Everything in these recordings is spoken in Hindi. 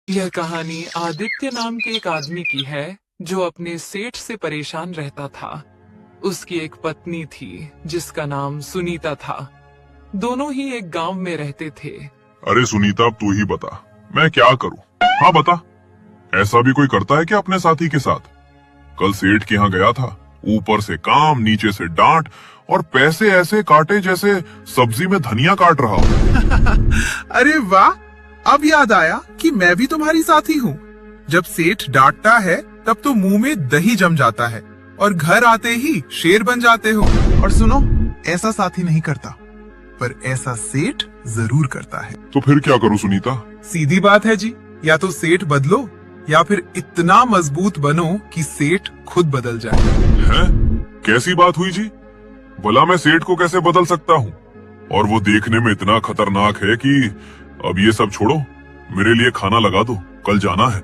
यह कहानी आदित्य नाम के एक आदमी की है जो अपने सेठ से परेशान रहता था। उसकी एक पत्नी थी जिसका नाम सुनीता था। दोनों ही एक गांव में रहते थे। अरे सुनीता, अब तू ही बता, मैं क्या करूं? हाँ बता, ऐसा भी कोई करता है क्या अपने साथी के साथ? कल सेठ के यहाँ गया था, ऊपर से काम, नीचे से डांट, और पैसे ऐसे काटे जैसे सब्जी में धनिया काट रहा हूँ। अरे वाह, अब याद आया कि मैं भी तुम्हारी साथी हूँ। जब सेठ डांटता है तब तो मुंह में दही जम जाता है और घर आते ही शेर बन जाते हो। और सुनो, ऐसा साथी नहीं करता, पर ऐसा सेठ जरूर करता है। तो फिर क्या करूं सुनीता? सीधी बात है जी, या तो सेठ बदलो या फिर इतना मजबूत बनो कि सेठ खुद बदल जाए। हैं? कैसी बात हुई जी? भला मैं सेठ को कैसे बदल सकता हूँ? और वो देखने में इतना खतरनाक है कि अब ये सब छोड़ो, मेरे लिए खाना लगा दो, कल जाना है।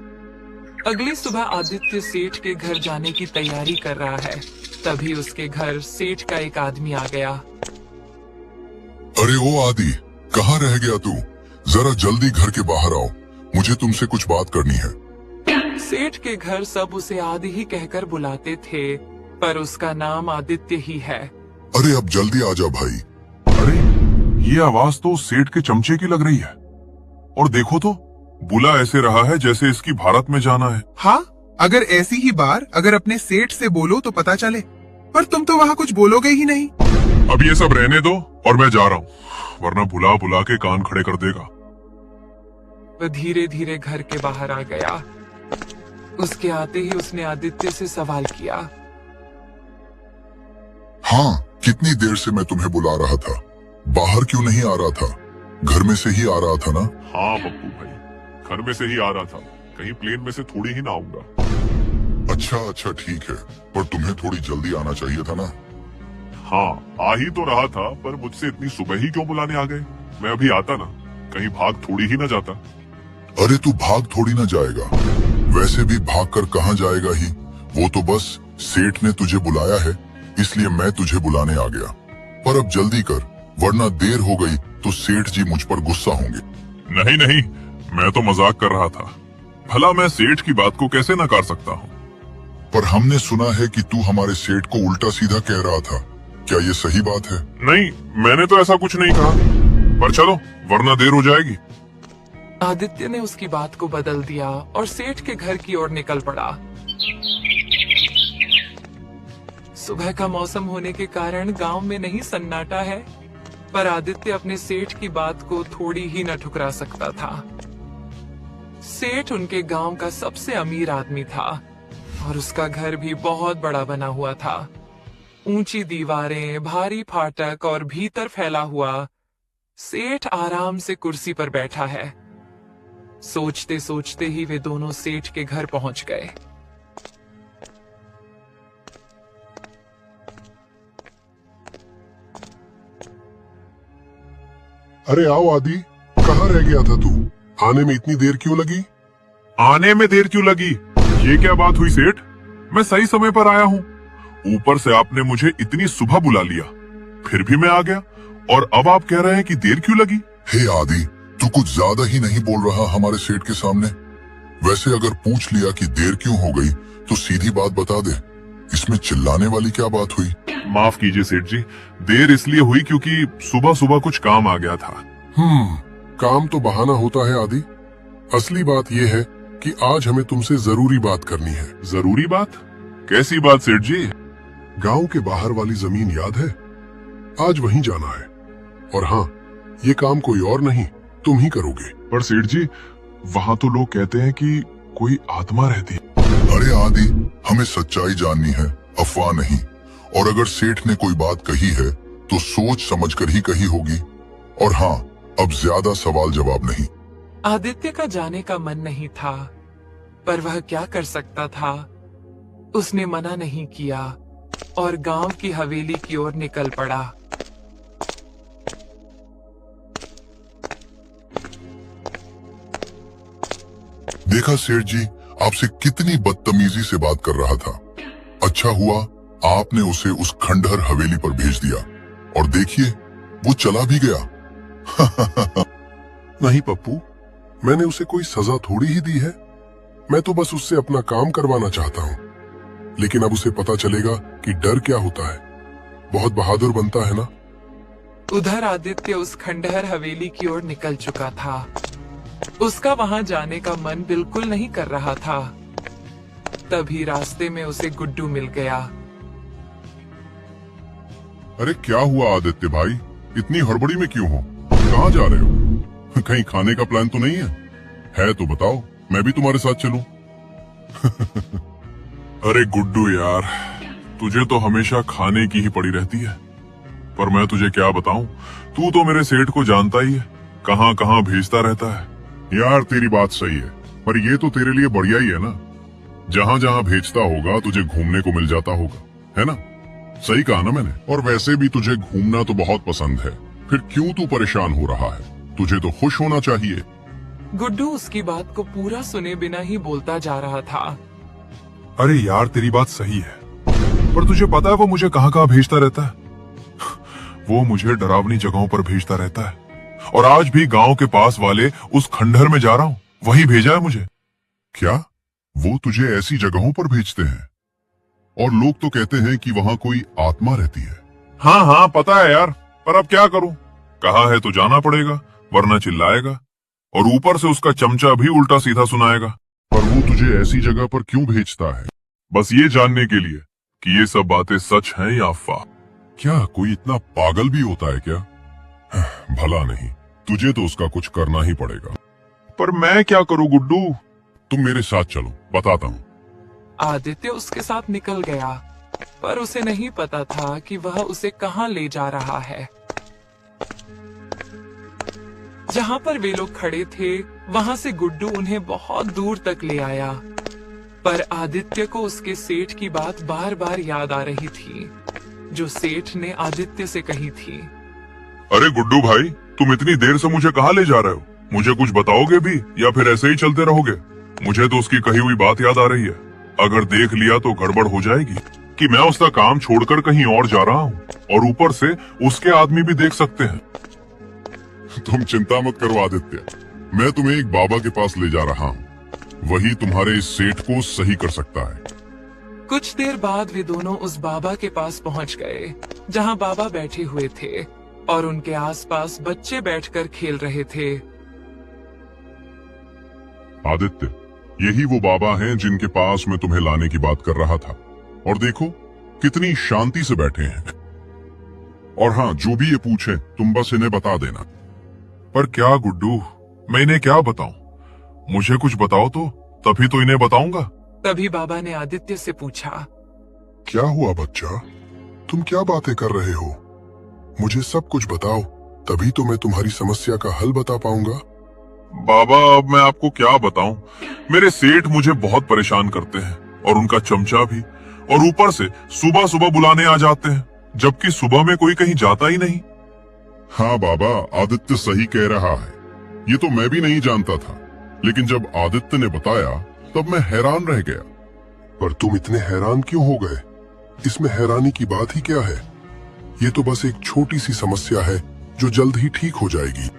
अगली सुबह आदित्य सेठ के घर जाने की तैयारी कर रहा है। तभी उसके घर सेठ का एक आदमी आ गया। अरे ओ आदि, कहाँ रह गया तू? जरा जल्दी घर के बाहर आओ, मुझे तुमसे कुछ बात करनी है। सेठ के घर सब उसे आदि ही कहकर बुलाते थे, पर उसका नाम आदित्य ही है। अरे अब जल्दी आ जा भाई। अरे ये आवाज तो सेठ के चमचे की लग रही है, और देखो तो बुला ऐसे रहा है जैसे इसकी भारत में जाना है। हाँ, अगर ऐसी ही बार अगर अपने सेठ से बोलो तो पता चले, पर तुम तो वहाँ कुछ बोलोगे ही नहीं। अब ये सब रहने दो और मैं जा रहा हूँ, वरना बुला बुला के कान खड़े कर देगा। वह धीरे धीरे घर के बाहर आ गया। उसके आते ही उसने आदित्य से सवाल किया। हाँ, कितनी देर से मैं तुम्हें बुला रहा था, बाहर क्यों नहीं आ रहा था? घर में से ही आ रहा था ना? हाँ पप्पू भाई, घर में से ही आ रहा था, कहीं प्लेन में से थोड़ी ही ना आऊंगा। अच्छा ठीक है, पर तुम्हें थोड़ी जल्दी आना चाहिए था ना? हाँ आ ही तो रहा था, पर मुझसे इतनी सुबह ही क्यों बुलाने आ गए? मैं अभी आता ना, कहीं भाग थोड़ी ही ना जाता। अरे तू भाग थोड़ी ना जाएगा, वैसे भी भाग कर कहाँ जाएगा ही, वो तो बस सेठ ने तुझे बुलाया है इसलिए मैं तुझे बुलाने आ गया। पर अब जल्दी कर, वरना देर हो गई तो सेठ जी मुझ पर गुस्सा होंगे। नहीं, मैं तो मजाक कर रहा था। भला मैं सेठ की बात को कैसे नकार सकता हूँ? पर हमने सुना है कि तू हमारे सेठ को उल्टा सीधा कह रहा था, क्या ये सही बात है? नहीं, मैंने तो ऐसा कुछ नहीं कहा, पर चलो वरना देर हो जाएगी। आदित्य ने उसकी बात को बदल दिया और सेठ के घर की ओर निकल पड़ा। सुबह का मौसम होने के कारण गांव में नहीं सन्नाटा है, पर आदित्य अपने सेठ की बात को थोड़ी ही न ठुकरा सकता था। सेठ उनके गांव का सबसे अमीर आदमी था और उसका घर भी बहुत बड़ा बना हुआ था। ऊंची दीवारें, भारी फाटक और भीतर फैला हुआ। सेठ आराम से कुर्सी पर बैठा है। सोचते सोचते ही वे दोनों सेठ के घर पहुंच गए। अरे आओ आदि, कहाँ रह गया था तू? आने में इतनी देर क्यों लगी? आने में देर क्यों लगी? ये क्या बात हुई सेठ? मैं सही समय पर आया हूँ। ऊपर से आपने मुझे इतनी सुबह बुला लिया, फिर भी मैं आ गया, और अब आप कह रहे हैं कि देर क्यों लगी? हे आदि, तू कुछ ज्यादा ही नहीं बोल रहा हमारे सेठ के सामने? वैसे अगर पूछ लिया कि देर क्यों हो गई तो सीधी बात बता दे, इसमें चिल्लाने वाली क्या बात हुई? माफ कीजिए सेठ जी, देर इसलिए हुई क्योंकि सुबह सुबह कुछ काम आ गया था। काम तो बहाना होता है आदि, असली बात यह है कि आज हमें तुमसे जरूरी बात करनी है। जरूरी बात? कैसी बात सेठ जी? गांव के बाहर वाली जमीन याद है? आज वहीं जाना है, और हाँ, ये काम कोई और नहीं, तुम ही करोगे। पर सेठ जी, वहाँ तो लोग कहते हैं कि कोई आत्मा रहती है। अरे आदि, हमें सच्चाई जाननी है, अफवाह नहीं। और अगर सेठ ने कोई बात कही है तो सोच समझकर ही कही होगी। और हाँ, अब ज्यादा सवाल जवाब नहीं। आदित्य का जाने का मन नहीं था, पर वह क्या कर सकता था? उसने मना नहीं किया और गांव की हवेली की ओर निकल पड़ा। देखा सेठ जी, आपसे कितनी बदतमीजी से बात कर रहा था। अच्छा हुआ आपने उसे उस खंडहर हवेली पर भेज दिया, और देखिए वो चला भी गया। नहीं पप्पू, मैंने उसे कोई सजा थोड़ी ही दी है। मैं तो बस उससे अपना काम करवाना चाहता हूँ। लेकिन अब उसे पता चलेगा कि डर क्या होता है। बहुत बहादुर बनता है ना। उधर आदित्य उस खंडहर हवेली की ओर निकल चुका था। उसका वहां जाने का मन बिल्कुल नहीं कर रहा था। तभी रास्ते में उसे गुड्डू मिल गया। अरे क्या हुआ आदित्य भाई, इतनी हड़बड़ी में क्यों हो? कहाँ जा रहे हो? कहीं खाने का प्लान तो नहीं है तो बताओ, मैं भी तुम्हारे साथ चलूं। अरे गुड्डू यार, तुझे तो हमेशा खाने की ही पड़ी रहती है। पर मैं तुझे क्या बताऊं, तू तो मेरे सेठ को जानता ही है, कहाँ कहाँ भेजता रहता है। यार तेरी बात सही है, पर ये तो तेरे लिए बढ़िया ही है ना। जहाँ जहाँ भेजता होगा तुझे घूमने को मिल जाता होगा, है ना? सही कहा ना मैंने? और वैसे भी तुझे घूमना तो बहुत पसंद है, फिर क्यों तू परेशान हो रहा है? तुझे तो खुश होना चाहिए। गुड्डू उसकी बात को पूरा सुने बिना ही बोलता जा रहा था। अरे यार तेरी बात सही है, पर तुझे पता है वो मुझे कहाँ कहाँ भेजता रहता है? वो मुझे डरावनी जगहों पर भेजता रहता है, और आज भी गांव के पास वाले उस खंडहर में जा रहा हूँ, वही भेजा है मुझे। क्या वो तुझे ऐसी जगहों पर भेजते हैं? और लोग तो कहते हैं कि वहाँ कोई आत्मा रहती है। हाँ हाँ पता है यार, पर अब क्या करूं? कहा है तो जाना पड़ेगा, वरना चिल्लाएगा, और ऊपर से उसका चमचा भी उल्टा सीधा सुनाएगा। पर वो तुझे ऐसी जगह पर क्यों भेजता है? बस ये जानने के लिए कि ये सब बातें सच हैं या अफवाह। क्या कोई इतना पागल भी होता है क्या? भला नहीं, तुझे तो उसका कुछ करना ही पड़ेगा। पर मैं क्या करूं गुड्डू? तुम मेरे साथ चलो, बताता हूँ। आदित्य उसके साथ निकल गया, पर उसे नहीं पता था कि वह उसे कहां ले जा रहा है। जहां पर वे लोग खड़े थे, वहां से गुड्डू उन्हें बहुत दूर तक ले आया। पर आदित्य को उसके सेठ की बात बार बार याद आ रही थी, जो सेठ ने आदित्य से कही थी। अरे गुड्डू भाई, तुम इतनी देर से मुझे कहाँ ले जा रहे हो? मुझे कुछ बताओगे भी या फिर ऐसे ही चलते रहोगे? मुझे तो उसकी कही हुई बात याद आ रही है। अगर देख लिया तो गड़बड़ हो जाएगी कि मैं उसका काम छोड़कर कहीं और जा रहा हूँ, और ऊपर से उसके आदमी भी देख सकते हैं। तुम चिंता मत करो आदित्य, मैं तुम्हें एक बाबा के पास ले जा रहा हूँ। वही तुम्हारे इस सेठ को सही कर सकता है। कुछ देर बाद वे दोनों उस बाबा के पास पहुंच गए, जहां बाबा बैठे हुए थे और उनके आसपास बच्चे बैठकर खेल रहे थे। आदित्य, यही वो बाबा हैं जिनके पास मैं तुम्हें लाने की बात कर रहा था। और देखो कितनी शांति से बैठे हैं। और हाँ, जो भी ये पूछे तुम बस इन्हें बता देना। पर क्या गुड्डू, मैं इन्हें क्या बताऊं? मुझे कुछ बताओ तो, तभी तो इन्हें बताऊंगा। तभी बाबा ने आदित्य से पूछा, क्या हुआ बच्चा, तुम क्या बातें कर रहे हो? मुझे सब कुछ बताओ, तभी तो मैं तुम्हारी समस्या का हल बता पाऊंगा। बाबा, अब मैं आपको क्या बताऊं? मेरे सेठ मुझे बहुत परेशान करते हैं, और उनका चमचा भी, और ऊपर से सुबह सुबह बुलाने आ जाते हैं, जबकि सुबह में कोई कहीं जाता ही नहीं। हाँ बाबा, आदित्य सही कह रहा है। ये तो मैं भी नहीं जानता था, लेकिन जब आदित्य ने बताया तब मैं हैरान रह गया। पर तुम इतने हैरान क्यों हो गए? इसमें हैरानी की बात ही क्या है? ये तो बस एक छोटी सी समस्या है जो जल्द ही ठीक हो जाएगी।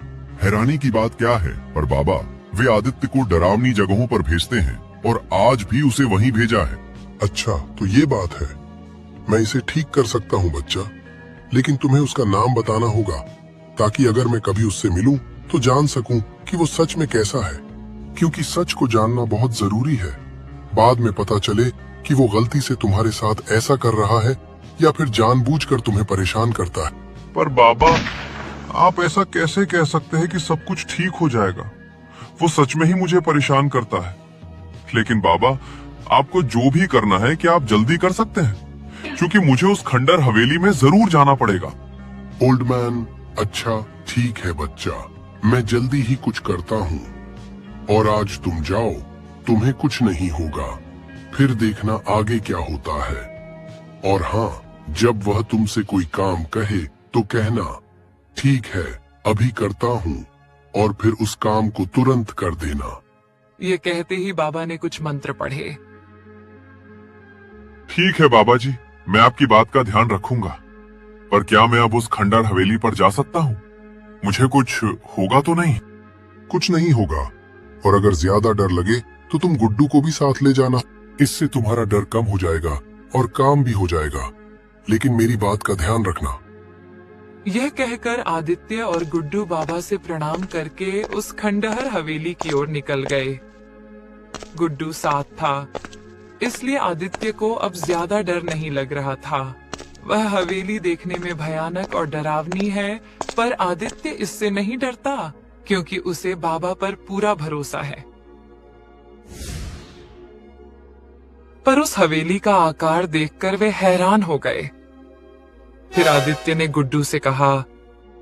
हैरानी की बात क्या है? पर बाबा, वे आदित्य को डरावनी जगहों पर भेजते हैं, और आज भी उसे वहीं भेजा है। अच्छा, तो ये बात है। मैं इसे ठीक कर सकता हूँ बच्चा, लेकिन तुम्हें उसका नाम बताना होगा, ताकि अगर मैं कभी उससे मिलूं तो जान सकूं कि वो सच में कैसा है। क्योंकि सच को जानना बहुत जरूरी है। बाद में पता चले कि वो गलती से तुम्हारे साथ ऐसा कर रहा है या फिर जानबूझकर तुम्हें परेशान करता है। पर बाबा, आप ऐसा कैसे कह सकते हैं कि सब कुछ ठीक हो जाएगा? वो सच में ही मुझे परेशान करता है। लेकिन बाबा, आपको जो भी करना है क्या आप जल्दी कर सकते हैं? क्योंकि मुझे उस खंडर हवेली में जरूर जाना पड़ेगा। ओल्ड मैन, अच्छा ठीक है बच्चा, मैं जल्दी ही कुछ करता हूँ। और आज तुम जाओ, तुम्हें कुछ नहीं होगा। फिर देखना आगे क्या होता है। और हाँ, जब वह तुमसे कोई काम कहे तो कहना, ठीक है अभी करता हूँ, और फिर उस काम को तुरंत कर देना। ये कहते ही बाबा ने कुछ मंत्र पढ़े। ठीक है बाबा जी, मैं आपकी बात का ध्यान रखूंगा। पर क्या मैं अब उस खंडर हवेली पर जा सकता हूँ? मुझे कुछ होगा तो नहीं? कुछ नहीं होगा, और अगर ज्यादा डर लगे तो तुम गुड्डू को भी साथ ले जाना। इससे तुम्हारा डर कम हो जाएगा और काम भी हो जाएगा। लेकिन मेरी बात का ध्यान रखना। यह कहकर आदित्य और गुड्डू बाबा से प्रणाम करके उस खंडहर हवेली की ओर निकल गए। गुड्डू साथ था, इसलिए आदित्य को अब ज्यादा डर नहीं लग रहा था। वह हवेली देखने में भयानक और डरावनी है, पर आदित्य इससे नहीं डरता क्योंकि उसे बाबा पर पूरा भरोसा है। पर उस हवेली का आकार देखकर वे हैरान हो गए। फिर आदित्य ने गुड्डू से कहा,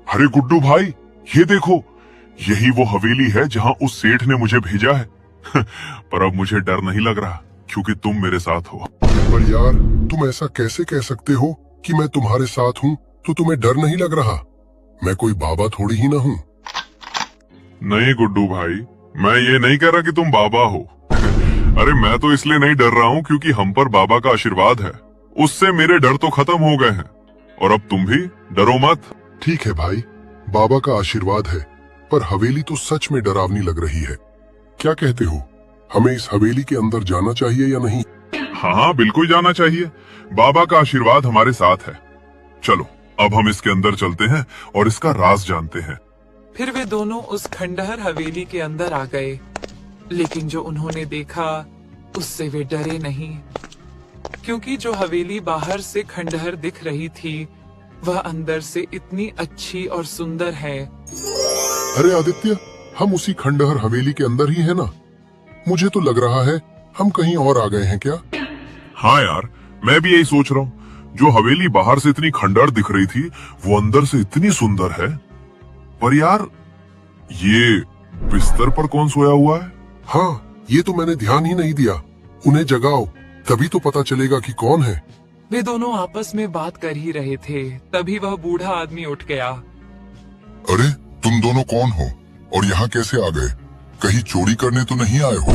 अरे गुड्डू भाई, ये देखो, यही वो हवेली है जहाँ उस सेठ ने मुझे भेजा है। पर अब मुझे डर नहीं लग रहा क्योंकि तुम मेरे साथ हो। पर यार, तुम ऐसा कैसे कह सकते हो कि मैं तुम्हारे साथ हूँ तो तुम्हें डर नहीं लग रहा? मैं कोई बाबा थोड़ी ही ना हूँ। नहीं गुड्डू भाई, मैं ये नहीं कह रहा कि तुम बाबा हो। अरे मैं तो इसलिए नहीं डर रहा हूँ क्योंकि हम पर बाबा का आशीर्वाद है। उससे मेरे डर तो खत्म हो गए हैं और अब तुम भी डरो मत। ठीक है भाई, बाबा का आशीर्वाद है, पर हवेली तो सच में डरावनी लग रही है। क्या कहते हो, हमें इस हवेली के अंदर जाना चाहिए या नहीं? हाँ, बिल्कुल जाना चाहिए। बाबा का आशीर्वाद हमारे साथ है। चलो अब हम इसके अंदर चलते हैं और इसका राज जानते हैं। फिर वे दोनों उस खंडहर हवेली के अंदर आ गए, लेकिन जो उन्होंने देखा उससे वे डरे नहीं, क्योंकि जो हवेली बाहर से खंडहर दिख रही थी वह अंदर से इतनी अच्छी और सुंदर है। अरे आदित्य, हम उसी खंडहर हवेली के अंदर ही है ना? मुझे तो लग रहा है हम कहीं और आ गए हैं क्या? हाँ यार, मैं भी यही सोच रहा हूँ। जो हवेली बाहर से इतनी खंडहर दिख रही थी वो अंदर से इतनी सुंदर है। पर यार, ये बिस्तर पर कौन सोया हुआ है? हाँ, ये तो मैंने ध्यान ही नहीं दिया। उन्हें जगाओ, तभी तो पता चलेगा कि कौन है। वे दोनों आपस में बात कर ही रहे थे, तभी वह बूढ़ा आदमी उठ गया। अरे तुम दोनों कौन हो और यहाँ कैसे आ गए? कहीं चोरी करने तो नहीं आए हो?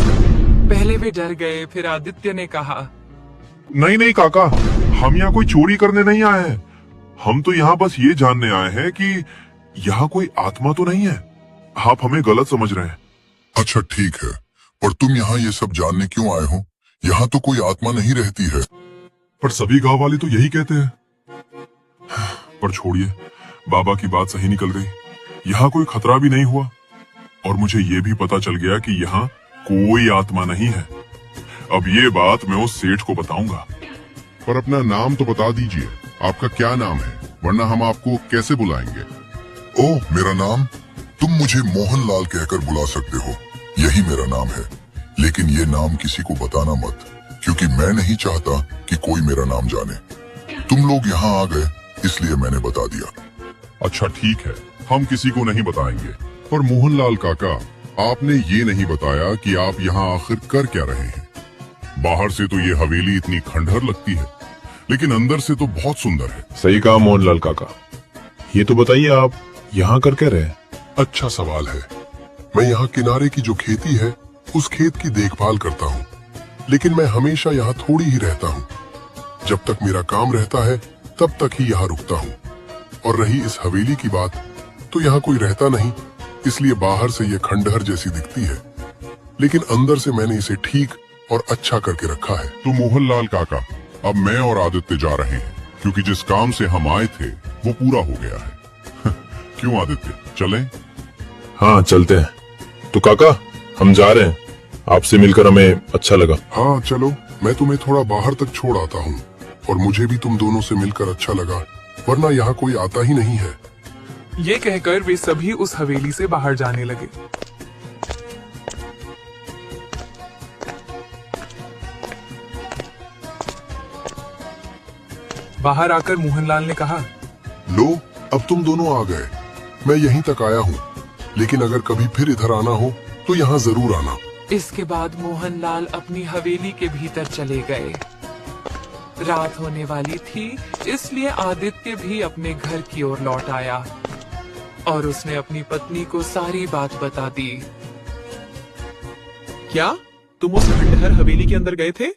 पहले वे डर गए, फिर आदित्य ने कहा, नहीं नहीं काका, हम यहाँ कोई चोरी करने नहीं आए हैं। हम तो यहाँ बस ये जानने आए हैं कि यहाँ कोई आत्मा तो नहीं है। आप हमें गलत समझ रहे हैं। अच्छा ठीक है, पर तुम यहाँ ये सब जानने क्यों आए हो? यहाँ तो कोई आत्मा नहीं रहती है। पर सभी गांव वाले तो यही कहते हैं। पर छोड़िए, बाबा की बात सही निकल गई। यहाँ कोई खतरा भी नहीं हुआ और मुझे ये भी पता चल गया कि यहाँ कोई आत्मा नहीं है। अब ये बात मैं उस सेठ को बताऊंगा। पर अपना नाम तो बता दीजिए, आपका क्या नाम है, वरना हम आपको कैसे बुलाएंगे? ओह, मेरा नाम? तुम मुझे मोहनलाल कहकर बुला सकते हो, यही मेरा नाम है। लेकिन ये नाम किसी को बताना मत, क्योंकि मैं नहीं चाहता कि कोई मेरा नाम जाने। तुम लोग यहाँ आ गए इसलिए मैंने बता दिया। अच्छा ठीक है, हम किसी को नहीं बताएंगे। पर मोहनलाल काका, आपने ये नहीं बताया कि आप यहाँ आखिर कर क्या रहे हैं। बाहर से तो ये हवेली इतनी खंडहर लगती है, लेकिन अंदर से तो बहुत सुंदर है। सही कहा मोहनलाल काका। ये तो बताइए, आप यहाँ कर क्या रहे? अच्छा सवाल है। मैं यहाँ किनारे की जो खेती है उस खेत की देखभाल करता हूँ, लेकिन मैं हमेशा यहाँ थोड़ी ही रहता हूँ। जब तक मेरा काम रहता है तब तक ही यहाँ रुकता हूँ। और रही इस हवेली की बात, तो यहाँ कोई रहता नहीं, इसलिए बाहर से ये खंडहर जैसी दिखती है, लेकिन अंदर से मैंने इसे ठीक और अच्छा करके रखा है। तो मोहनलाल काका, अब मैं और आदित्य जा रहे हैं, क्योंकि जिस काम से हम आए थे वो पूरा हो गया है। क्यों आदित्य, चलें? हाँ चलते हैं। तो काका, हम जा रहे हैं। आपसे मिलकर हमें अच्छा लगा। हाँ चलो, मैं तुम्हें थोड़ा बाहर तक छोड़ आता हूँ। और मुझे भी तुम दोनों से मिलकर अच्छा लगा, वरना यहाँ कोई आता ही नहीं है। ये कहकर वे सभी उस हवेली से बाहर जाने लगे। बाहर आकर मोहनलाल ने कहा, लो, अब तुम दोनों आ गए। मैं यहीं तक आया हूँ, लेकिन अगर कभी फिर इधर आना हो तो यहाँ जरूर आना। इसके बाद मोहनलाल अपनी हवेली के भीतर चले गए। रात होने वाली थी, इसलिए आदित्य भी अपने घर की ओर लौट आया और उसने अपनी पत्नी को सारी बात बता दी। क्या तुम उस खंडहर हवेली के अंदर गए थे?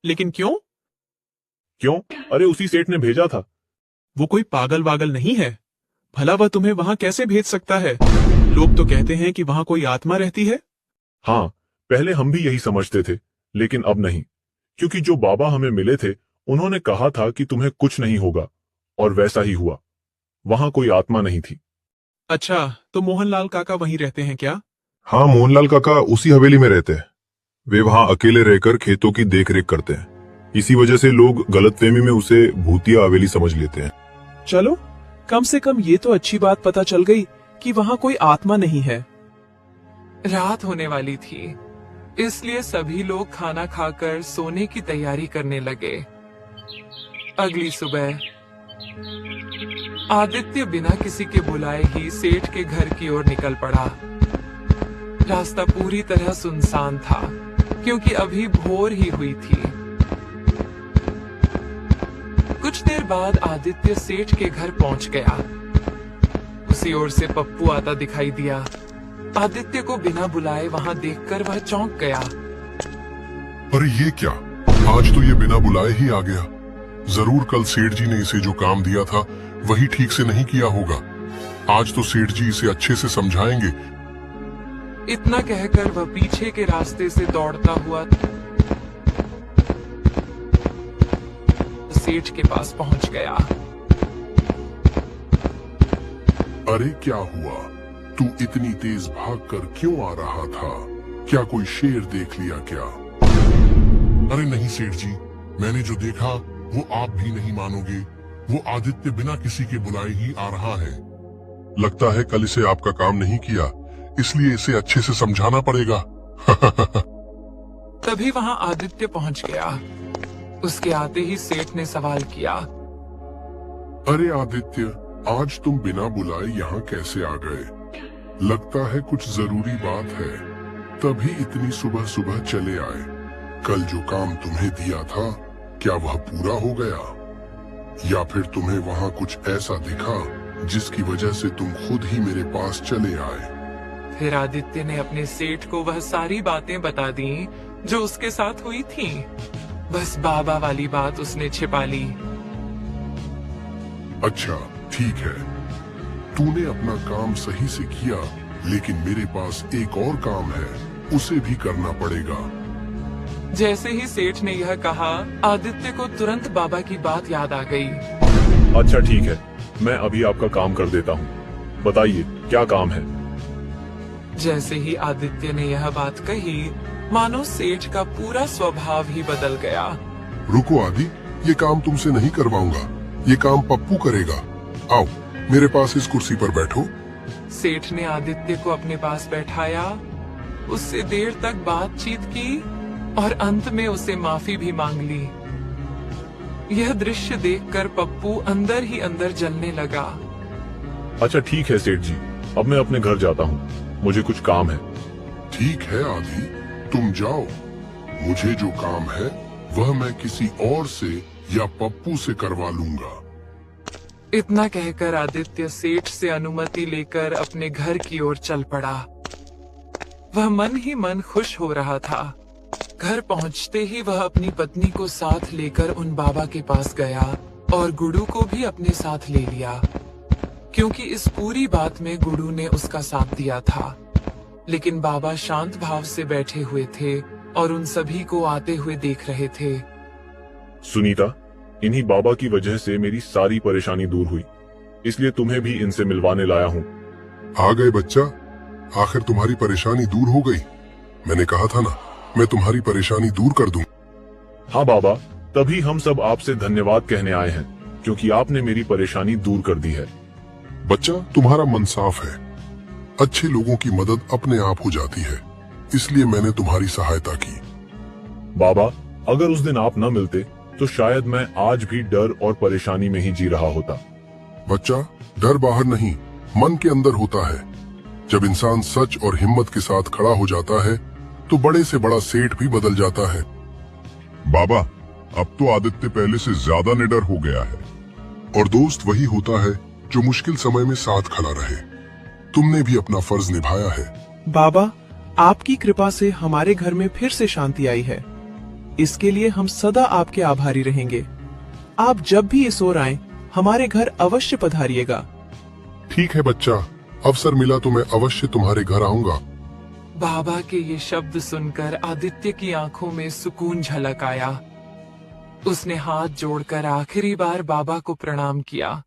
लेकिन क्यों? क्यों? अरे उसी सेठ ने भेजा था। वो कोई पागल वागल नहीं है। भला वह तुम्हें वहां कैसे भेज सकता है? लोग तो कहते हैं कि वहां कोई आत्मा रहती है। हाँ, पहले हम भी यही समझते थे, लेकिन अब नहीं, क्योंकि जो बाबा हमें मिले थे उन्होंने कहा था कि तुम्हें कुछ नहीं होगा, और वैसा ही हुआ। वहां कोई आत्मा नहीं थी। अच्छा, तो मोहनलाल काका वहीं रहते हैं क्या? हाँ, मोहनलाल काका उसी हवेली में रहते हैं। वे वहां अकेले रहकर खेतों की देखरेख करते हैं। इसी वजह से लोग गलतफहमी में उसे भूतिया हवेली समझ लेते हैं। चलो, कम से कम ये तो अच्छी बात पता चल गई कि वहाँ कोई आत्मा नहीं है। रात होने वाली थी, इसलिए सभी लोग खाना खाकर सोने की तैयारी करने लगे। अगली सुबह आदित्य बिना किसी के बुलाए ही सेठ के घर की ओर निकल पड़ा। रास्ता पूरी तरह सुनसान था, क्योंकि अभी भोर ही हुई थी। कुछ देर बाद आदित्य सेठ के घर पहुंच गया। उसी ओर से पप्पू आता दिखाई दिया। आदित्य को बिना बुलाए वहां देखकर वह चौंक गया। अरे ये क्या, आज तो ये बिना बुलाए ही आ गया। जरूर कल सेठ जी ने इसे जो काम दिया था वही ठीक से नहीं किया होगा। आज तो सेठ जी इसे अच्छे से समझाएंगे। इतना कहकर वह पीछे के रास्ते से दौड़ता हुआ सेठ के पास पहुंच गया। अरे क्या हुआ, तू इतनी तेज भागकर क्यों आ रहा था? क्या कोई शेर देख लिया क्या? अरे नहीं सेठ जी, मैंने जो देखा वो आप भी नहीं मानोगे। वो आदित्य बिना किसी के बुलाए ही आ रहा है। लगता है कल इसे आपका काम नहीं किया, इसलिए इसे अच्छे से समझाना पड़ेगा। तभी वहां आदित्य पहुंच गया। उसके आते ही सेठ ने सवाल किया। अरे आदित्य, आज तुम बिना बुलाए यहाँ कैसे आ गए? लगता है कुछ जरूरी बात है, तभी इतनी सुबह सुबह चले आए। कल जो काम तुम्हें दिया था, क्या वह पूरा हो गया? या फिर तुम्हें वहाँ कुछ ऐसा दिखा जिसकी वजह से तुम खुद ही मेरे पास चले आए? फिर आदित्य ने अपने सेठ को वह सारी बातें बता दी जो उसके साथ हुई थी। बस बाबा वाली बात उसने छिपा ली। अच्छा ठीक है, तूने अपना काम सही से किया, लेकिन मेरे पास एक और काम है, उसे भी करना पड़ेगा। जैसे ही सेठ ने यह कहा, आदित्य को तुरंत बाबा की बात याद आ गई। अच्छा ठीक है, मैं अभी आपका काम कर देता हूँ। बताइए क्या काम है? जैसे ही आदित्य ने यह बात कही, मानो सेठ का पूरा स्वभाव ही बदल गया। रुको आदि, ये काम तुमसे नहीं करवाऊंगा, ये काम पप्पू करेगा। आओ मेरे पास इस कुर्सी पर बैठो। सेठ ने आदित्य को अपने पास बैठाया, उससे देर तक बातचीत की और अंत में उसे माफी भी मांग ली। यह दृश्य देखकर पप्पू अंदर ही अंदर जलने लगा। अच्छा ठीक है सेठ जी, अब मैं अपने घर जाता हूँ, मुझे कुछ काम है। ठीक है आदि, तुम जाओ। मुझे जो काम है वह मैं किसी और से या पप्पू से करवा लूंगा। इतना कहकर आदित्य सेठ से अनुमति लेकर अपने घर की ओर चल पड़ा। वह मन ही मन खुश हो रहा था। घर पहुंचते ही वह अपनी पत्नी को साथ लेकर उन बाबा के पास गया और गुडू को भी अपने साथ ले लिया, क्योंकि इस पूरी बात में गुडू ने उसका साथ दिया था। लेकिन बाबा शांत भाव से बैठे हुए थे और उन सभी को आते हुए देख रहे थे। सुनीता, इन्हीं बाबा की वजह से मेरी सारी परेशानी दूर हुई, इसलिए तुम्हें भी इनसे मिलवाने लाया हूँ। आ गए बच्चा, आखिर तुम्हारी परेशानी दूर हो गई। मैंने कहा था ना, मैं तुम्हारी परेशानी दूर कर दूं। हाँ बाबा, तभी हम सब आपसे धन्यवाद कहने आए हैं, क्योंकि आपने मेरी परेशानी दूर कर दी है। बच्चा, तुम्हारा मन साफ है। अच्छे लोगों की मदद अपने आप हो जाती है, इसलिए मैंने तुम्हारी सहायता की। बाबा, अगर उस दिन आप न मिलते तो शायद मैं आज भी डर और परेशानी में ही जी रहा होता। बच्चा, डर बाहर नहीं, मन के अंदर होता है। जब इंसान सच और हिम्मत के साथ खड़ा हो जाता है तो बड़े से बड़ा सेठ भी बदल जाता है। बाबा, अब तो आदित्य पहले से ज्यादा निडर हो गया है, और दोस्त वही होता है जो मुश्किल समय में साथ खड़ा रहे। तुमने भी अपना फर्ज निभाया है। बाबा, आपकी कृपा से हमारे घर में फिर से शांति आई है। इसके लिए हम सदा आपके आभारी रहेंगे। आप जब भी इस ओर आएं, हमारे घर अवश्य पधारिएगा। ठीक है बच्चा, अवसर मिला तो मैं अवश्य तुम्हारे घर आऊंगा। बाबा के ये शब्द सुनकर आदित्य की आंखों में सुकून झलक आया। उसने हाथ जोड़कर आखिरी बार बाबा को प्रणाम किया